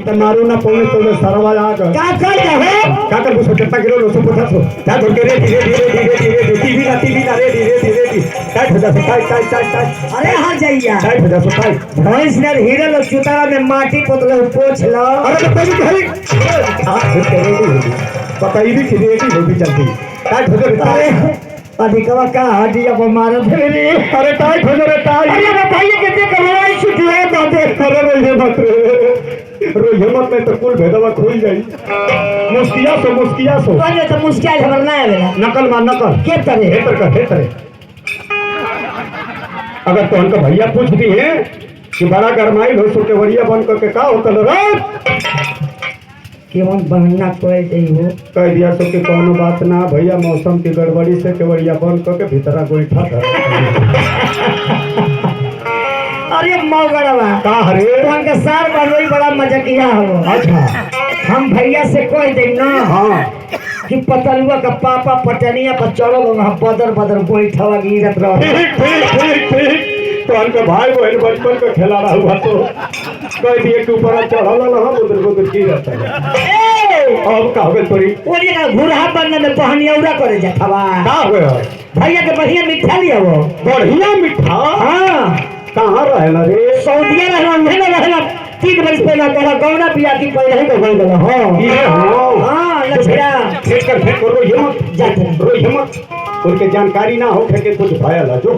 तो मारू ना पौने तो सरवा आकर का कर हो का कर सोचे तक रो सो पथा सो ता धोके रे धीरे धीरे टीवी ना रे धीरे टाइट हो जा सो टाइट अरे हां जाइया टाइट हो जा सो टाइट भैंस ने हीरे लो चुतारा में माटी पोतले पोछ लो अरे तो तेरी घरी हां पता ही भी रेडी हो भी चलती टाइट हो जा अरे अधिकवा का हड्डी अब मार दे रे अरे टाइट हो जा रे टाइट अरे भाई कितने करवाई छुटिया बातें अरे रो हिम्मत में तो कुल भेदवा खोल जाई मुस्किया सो कौन तो मुस्किल खबर ना आवेला नकल मार नकल के तरह हेतर अगर तो उनका भैया पूछ भी है कि बड़ा गरमाइल हो सो केवड़िया बन करके का होतल रे केवन बहना कोई दई हो कह दिया सो कि कोनो बात ना भैया मौसम की गड़बड़ी से केवड़िया बन करके भीतरा गोईठा धर अरे मौगड़वा का हरे तो उनका सार बनोई बड़ा मजाकिया हो अच्छा हम भैया से कोई दे ना हाँ कि पतलुआ का पापा पटनिया पर चढ़ो वहां बदर गोईठा गिरत रहो ठीक तो उनका भाई बहन बचपन का खेला रहा हुआ तो कह दिए कि ऊपर चढ़ल हम उधर की रहता है अब का हो तोरी ओरी ना घुरहा बनने में पहनियौरा करे जाथवा का हो भैया के बढ़िया मिठा लिया वो बढ़िया मिठा हां कहाँ रहेला रे सऊदीया रहला नहीं रहला 3 वर्ष पहले करा गौना बिया की पहले ही गई गला हां ये हो हां लछड़ा फेंक कर रो हिम्मत जाते रो हिम्मत उनके जानकारी ना हो के कुछ भाया जो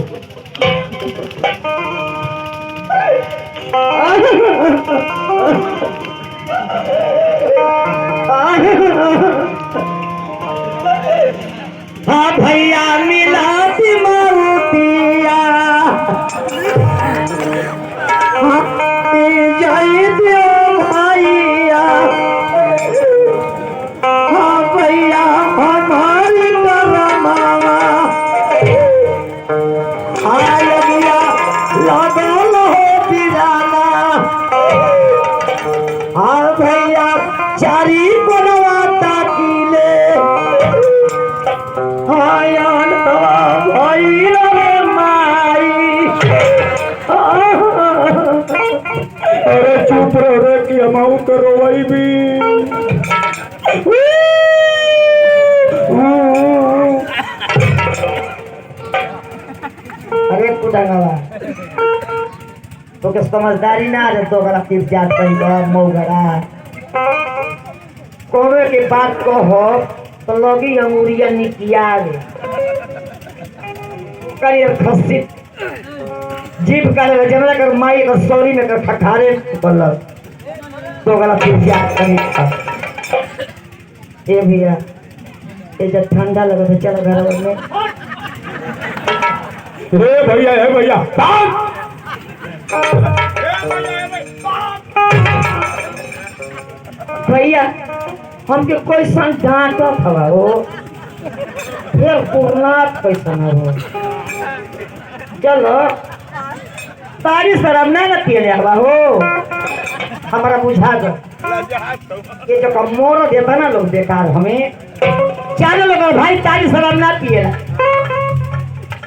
हाँ भैया मिला मारुतिया जय देव भैया हाँ भैया हमारी मामा आया लगल हो बिराना हाँ भैया चारी बनवाता किले आयन भाई रे माई अरे चुप रहो रे कि हम करो वही भी अरे कुटांगवा तो के समझदारी ना रे तो गला तीर जात कहीं मौगड़ा कोनो के बात को हो तो लगी अंगूरिया निकिया रे करियर खस्सी जीभ करे जमला कर माई का सौरी में कर ठठारे पल्ल तो गला तीर जात कहीं ए भैया ये जब ठंडा लगे तो चलो घर में रे भैया है भैया भैया हमके कोई संग डांटत हवा हो फिर पूर्णात कैसन हो चलो तारी शराब ना पियले हवा हो हमारा बुझा दो ये जो मोर देता ना लोग बेकार हमें चारों लोग भाई तारी शराब ना पिएला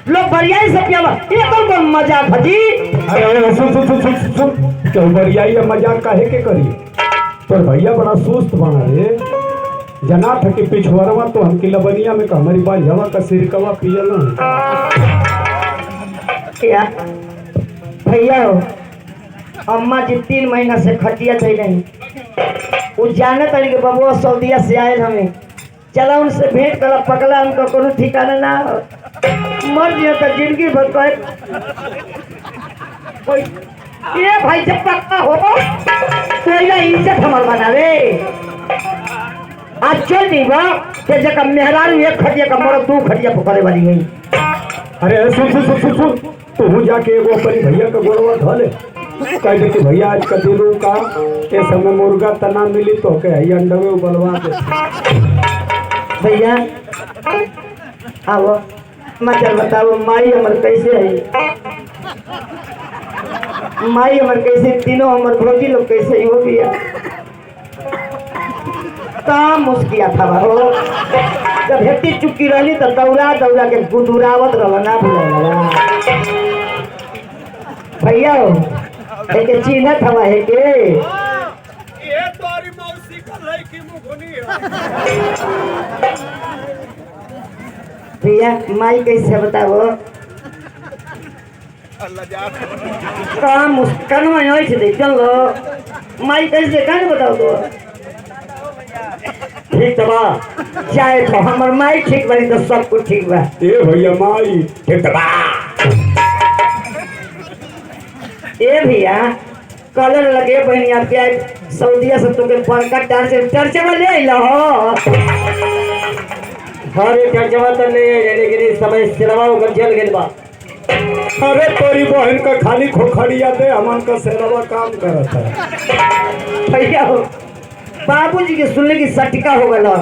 लोग बढ़िया से पियावा ये तो मजा भजी अरे सुन क्यों बरियाई मजाक काहे के करी तो भैया बड़ा सुस्त बना रे जना था कि पिछवरवा तो हमकी लबनिया में हमारी बाल जवा का सिरकवा पियल क्या भैया हो अम्मा जी 3 महीना से खटिया दे रही वो जाने तरीके बबुआ सऊदीया से आए हमें चला उनसे भेंट करा पकड़ा उनका कोनो ठिकाना ना मर दिया तो जिंदगी भर कोई ये भाई जब पक्का हो कोई इज्जत हमार बनावे आज चल नहीं बा के जगह मेहरारू एक खटिया का मरो 2 खटिया पकड़े वाली गई अरे सुन तू जाके वो अपनी भैया का गोड़वा धो ले कह दे कि भैया आज का दिनों का ये समय मुर्गा तना मिली तो के अंडा में उबलवा दे भैया आओ मचल बताओ माई हमर कैसे है माई हमर कैसे तीनों हमर भौजी लोग कैसे हो गया काम मुस्किया था हो जब हेती चुकी रहली तो दौड़ा दौड़ा के गुदुरावत रह ना भूला भैया हो एक चिन्हत हवा है के भैया माई कैसे बताओ कहाँ मुस्कान में यहाँ से देख चलो माई कैसे कहाँ बताओ तो ठीक तो बा चाहे तो हमार माई ठीक बनी तो सब कुछ ठीक बा ए भैया माई ठीक बा ए भैया कलर लगे बहनिया प्याज सऊदिया से तुके पड़का टर्चे में ले आइला हो हर एक चर्चा तो ले लेकिन इस समय सिनेमा उगर चल गए बा अरे तोरी बहन का खाली खोखड़िया दे हमन का सेरवा काम करता है भैया हो बाबूजी के सुनने की सटिका हो गया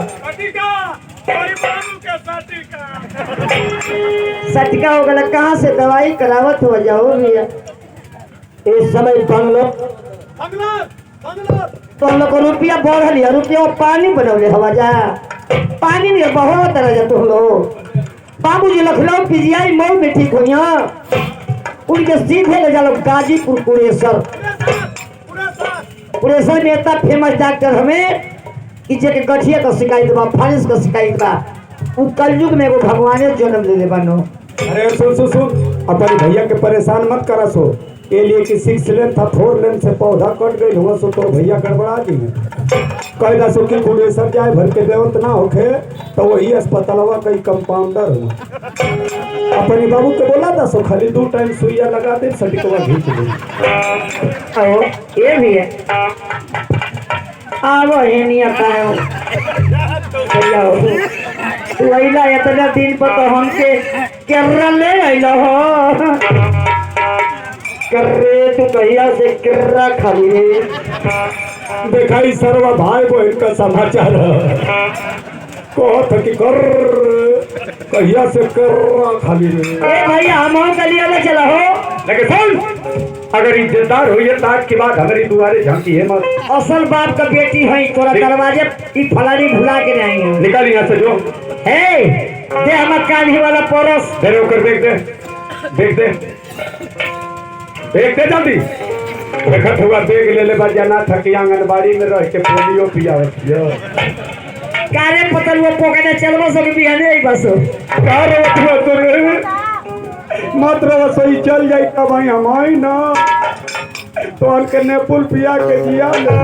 सटिका हो गया कहाँ से दवाई करावत हो जाओ भैया इस समय बंगलो तो हम लोग को रुपया बढ़ लिया रुपया पानी बनौले हवा जा पानी नहीं बहुत तरह जा तुम लोग बाबूजी लखनऊ पीजीआई मऊ में ठीक हो यहाँ उनके सीधे ले जाओ गाजीपुर कुरेसर कुरेसर में इतना फेमस डॉक्टर हमें कि जेके गठिया का शिकायत बा फालिस का शिकायत बा उ कलयुग में एगो भगवाने जन्म ले बनो अरे सुन सुन सुन अपन भैया के परेशान मत करा सो ये लिए कि 6 लेन था 4 लेन से पौधा कट गई हुआ सो तो भैया गड़बड़ा दी कह दा सो कि कुलेसर जाए भर के देवत ना होखे तो वही अस्पतालवा कई कंपाउंडर हुआ अपने बाबू के बोला था सो खाली 2 टाइम सुइया लगा दे सटिकवा खींच दे आओ ये भी है आवो ये नहीं आता है भैया हो तू अइला इतना दिन पर तो हमके कर्रा ले अइला हो कर्रे तू कहिया से कर्रा खाली रे दिखाई सर्व भाई बहन का समाचार कहत कि कर कहिया से कर खाली रे ए भैया हम के लिए ले चला हो लेकिन सुन अगर इज्जतदार हुई ताज की बात हमारी दुआरे झांकी है मत असल बाप का बेटी है तोरा दरवाजे की फलानी भुला के नहीं है निकाल यहाँ से जो हे दे हम काली वाला परस दे होकर देख दे जल्दी देखत हुआ देख ले बा जाना था कि आंगनबाड़ी में रह के पोलियो पियावत हियो कारे पतल वो पोकने चलवा सब बिहाने ही बस कार उठवा तो रे मात्र वसई चल जाई का भाई हमाई ना तो अन के ने पुल पिया के जिया ले